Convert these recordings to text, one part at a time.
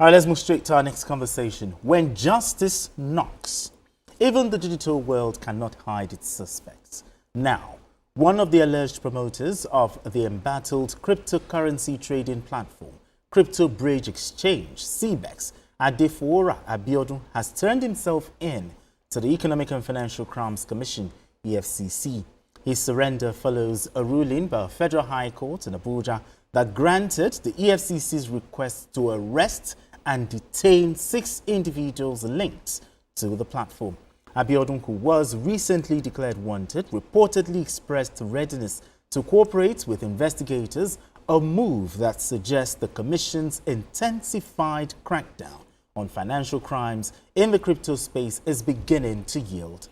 All right, let's move straight to our next conversation. When justice knocks, even the digital world cannot hide its suspects. Now, one of the alleged promoters of the embattled cryptocurrency trading platform, Crypto Bridge Exchange, CBEX, Adefora Abiodun, has turned himself in to the Economic and Financial Crimes Commission, EFCC. His surrender follows a ruling by a federal high court in Abuja that granted the EFCC's request to arrest and detain 6 individuals linked to the platform. Abiodun, who was recently declared wanted, reportedly expressed readiness to cooperate with investigators, a move that suggests the Commission's intensified crackdown on financial crimes in the crypto space is beginning to yield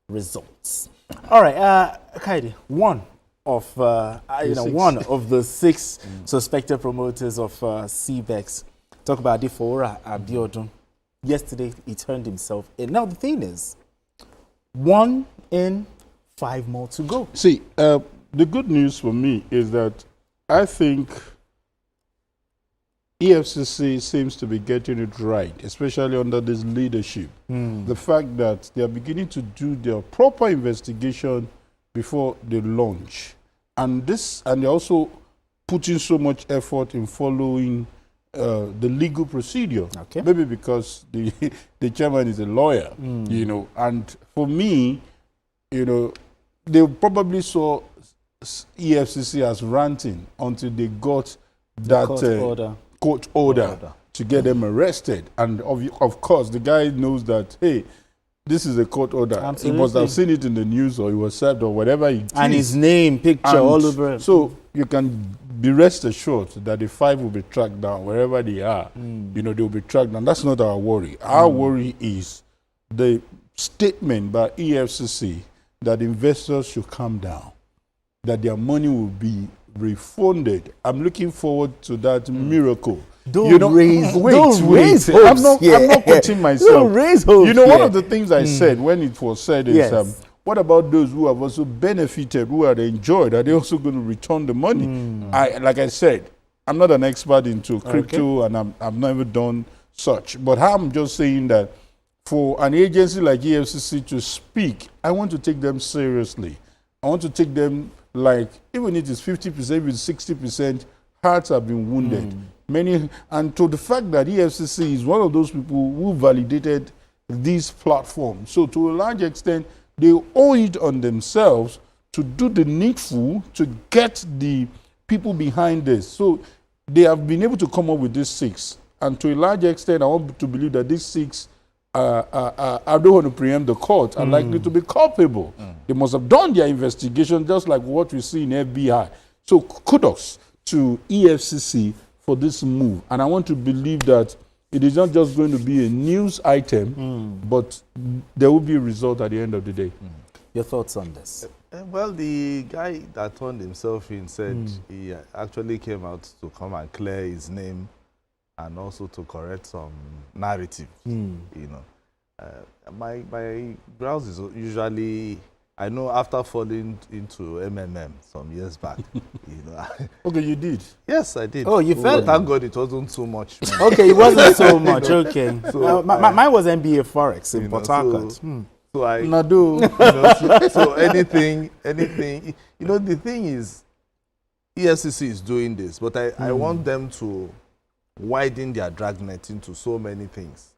results. All right, Kaidi, one of the 6 suspected promoters of CBEX, talk about Adefora Abiodun. Yesterday, he turned himself in. Now, the thing is, 1 in, 5 more to go. See, the good news for me is that I think EFCC seems to be getting it right, especially under this leadership. The fact that they are beginning to do their proper investigation before they launch. And they're also putting so much effort in following the legal procedure. Okay. Maybe because the chairman is a lawyer, and for me, they probably saw EFCC as ranting until they got that court order to get them arrested. And of course, the guy knows that, hey, this is a court order. Absolutely. He must have seen it in the news, or he was served, or whatever he did. And his name, picture, all over. So you can be rest assured that the 5 will be tracked down wherever they are. They will be tracked down. That's not our worry. Our worry is the statement by EFCC that investors should calm down, that their money will be refunded. I'm looking forward to that miracle. Don't raise hopes. I'm not putting myself. Don't raise hopes. One of the things I said when it was said is, what about those who have also benefited, who have enjoyed? Are they also going to return the money? Like I said, I'm not an expert into crypto, and I've never done such. But I'm just saying that for an agency like EFCC to speak, I want to take them seriously. I want to take them like, even if it's 50%, even 60%, hearts have been wounded. And to the fact that EFCC is one of those people who validated these platforms. So to a large extent, they owe it on themselves to do the needful to get the people behind this. So they have been able to come up with these 6. And to a large extent, I want to believe that these 6, I don't want to preempt the court, are likely to be culpable. They must have done their investigation, just like what we see in FBI. So kudos to EFCC for this move. And I want to believe that it is not just going to be a news item, but there will be a result at the end of the day. Your thoughts on this? Well, the guy that turned himself in said he actually came out to come and clear his name and also to correct some narrative. My grounds is usually, I know after falling into MMM some years back, Okay, you did? Yes, I did. Oh, you fell? Thank God it wasn't too much. Okay, it wasn't so much. Okay. So, mine was MBA Forex in Port Harcourt. So I Nadu. So anything. The thing is, EFCC is doing this, but I want them to widen their dragnet into so many things,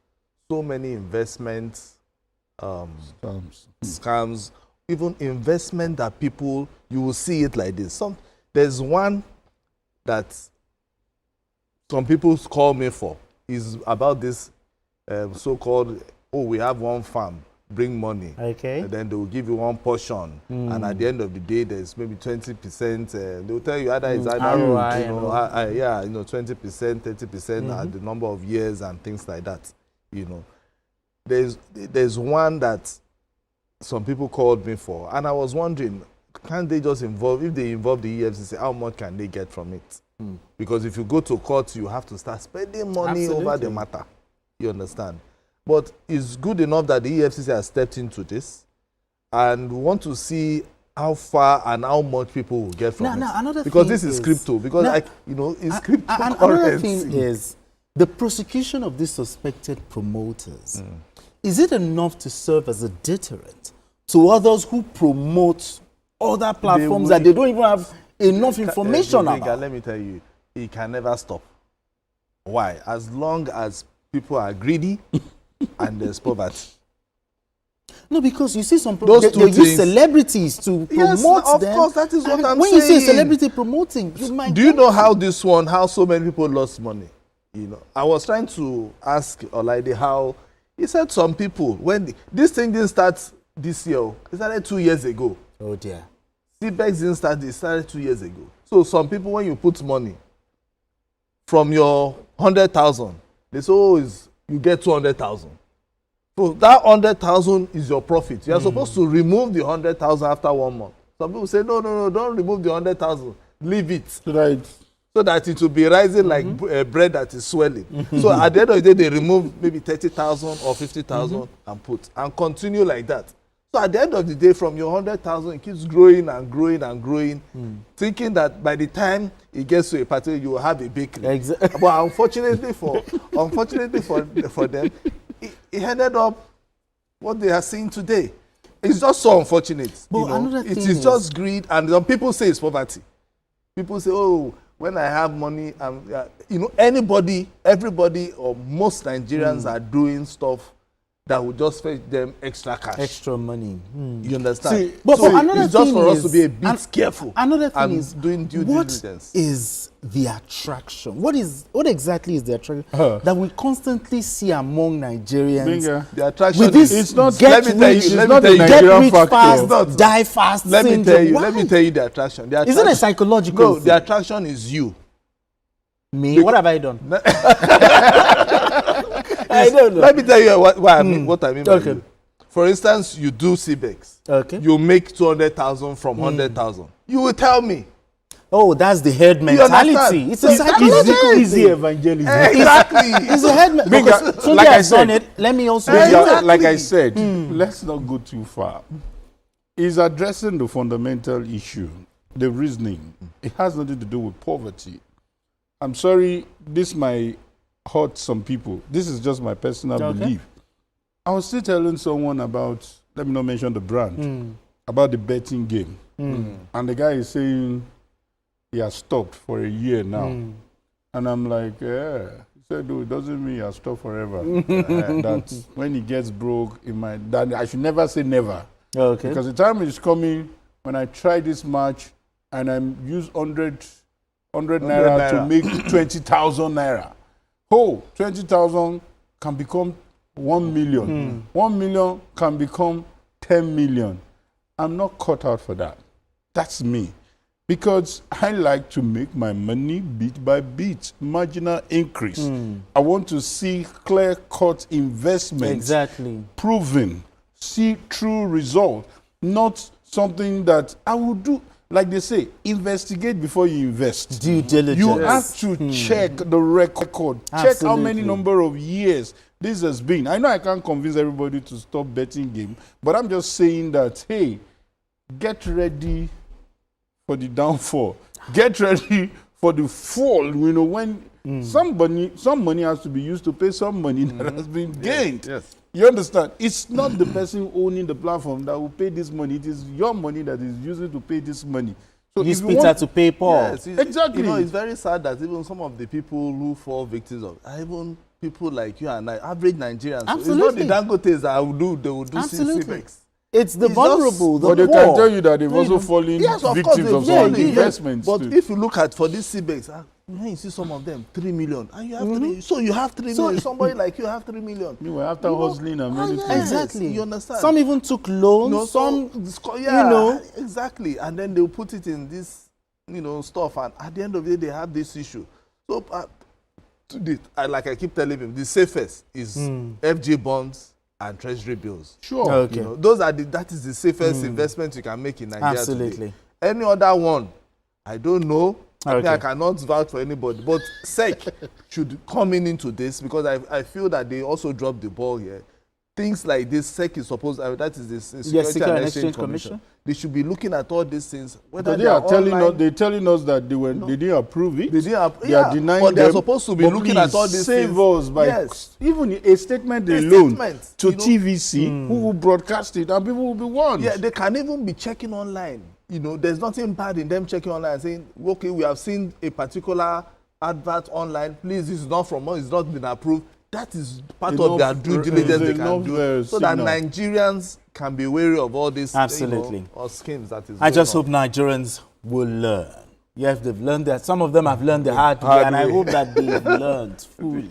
so many investments, scams, even investment that people, you will see it like this. There's one that some people call me for, is about this so-called, we have one farm, bring money. Okay. And then they will give you one portion. And at the end of the day, there's maybe 20%. They will tell you either it's either, 20%, 30% at the number of years and things like that. There's one that some people called me for, and I was wondering, can't they just if they involve the EFCC, how much can they get from it? Because if you go to court, you have to start spending money over the matter. You understand? But it's good enough that the EFCC has stepped into this, and we want to see how far and how much people will get from it. Because this is crypto. Because, it's cryptocurrency. Another thing is, the prosecution of these suspected promoters, is it enough to serve as a deterrent to others who promote other platforms that they don't even have enough information about? Let me tell you, it can never stop. Why? As long as people are greedy and there's poverty. No, because you see some people, they use celebrities to promote them. Of course, that is what I'm saying. When you see a celebrity promoting, you might... Do you know how so many people lost money? You know, I was trying to ask Olaide how, he said some people, when this thing didn't start this year, it started 2 years ago. Oh dear. CBEX didn't start, it started 2 years ago. So some people, when you put money from your 100,000, they say, oh, you get 200,000. So that 100,000 is your profit. You are supposed to remove the 100,000 after 1 month. Some people say, no, don't remove the 100,000. Leave it. Right. So that it will be rising like bread that is swelling. So at the end of the day, they remove maybe 30,000 or 50,000 and put, and continue like that. So at the end of the day, from your 100,000, it keeps growing and growing and growing, thinking that by the time it gets to a party, you will have a bakery. Exactly. But unfortunately for them, it ended up what they are seeing today. It's just so unfortunate. But another thing it is just greed, and some people say it's poverty. People say, oh, when I have money, everybody or most Nigerians are doing stuff that will just fetch them extra cash. Extra money. You understand? See, but another it's just thing for us to be a bit careful. Another thing is doing due diligence. What is the attraction? What exactly is the attraction that we constantly see among Nigerians? The attraction with this it's not. Get Let me tell you, rich, it's not the get Nigerian rich factor. fast, die fast. Let me tell you the attraction. Isn't it psychological? No, the attraction is you. Me? What have I done? I don't know. Let me tell you what I mean by you. For instance, you do CBEX. Okay. You make 200,000 from 100,000. You will tell me. Oh, that's the head mentality. It's a psychological easy evangelism. Exactly. It's a head mentality. Like I said, let me also... Like I said, let's not go too far. He's addressing the fundamental issue, the reasoning. It has nothing to do with poverty. I'm sorry, this might hurt some people. This is just my personal belief. I was still telling someone about, let me not mention the brand, about the betting game. And the guy is saying he has stopped for a year now. And I'm like, yeah. He said, no, it doesn't mean he has stopped forever. That when he gets broke, that I should never say never. Okay. Because the time is coming when I try this match and I use 100 naira to make 20,000 naira. 20,000 can become 1 million. 1 million can become 10 million. I'm not cut out for that. That's me. Because I like to make my money bit by bit, marginal increase. I want to see clear-cut investments. Exactly. Proven. See true results. Not something that I will do. Like they say, investigate before you invest. Due diligence. You have to check the record. Absolutely. Check how many number of years this has been. I know I can't convince everybody to stop betting game, but I'm just saying that, hey, get ready for the downfall. Get ready for the fall. You know, when some money has to be used to pay some money that has been gained. Yes. You understand? It's not the person owning the platform that will pay this money. It is your money that is used to pay this money. So use Peter to pay Paul. Yes, exactly. You know, it's very sad that even some of the people who fall victims of, even people like you and I, average Nigerians. Absolutely. It's not the Dangotes that they will do CBEX. It's the vulnerable, the poor. But they can tell you that they've also fallen victims of some investments. But if you look at for this CBEX, when you see some of them, 3 million, and you have 3, so you have 3 million. Somebody like you have 3 million. You were after hustling and many things. Exactly. You understand? Some even took loans. Exactly. And then they'll put it in this, stuff. And at the end of the day, they have this issue. So, like I keep telling them, the safest is FG bonds and treasury bills. Sure. Okay. That is the safest investment you can make in Nigeria. Absolutely. Today. Any other one, I don't know. I cannot vouch for anybody, but SEC should come into this because I feel that they also dropped the ball here. things like this, SEC is supposed, that is the Security and Exchange Commission. They should be looking at all these things. Whether they are telling us, they're telling us that they didn't approve it. They are denying but they are them, supposed to be looking at all these save things. us by even a statement alone to TVC, who will broadcast it, and people will be warned. Yeah, they can even be checking online. There's nothing bad in them checking online and saying, okay, we have seen a particular advert online. Please, this is not from us. It's not been approved. That is part of their due diligence they can do, so that Nigerians can be wary of all these or schemes that is. I just hope Nigerians will learn. Yes, they've learned that. Some of them have learned the hard way, and I hope that they've learned fully.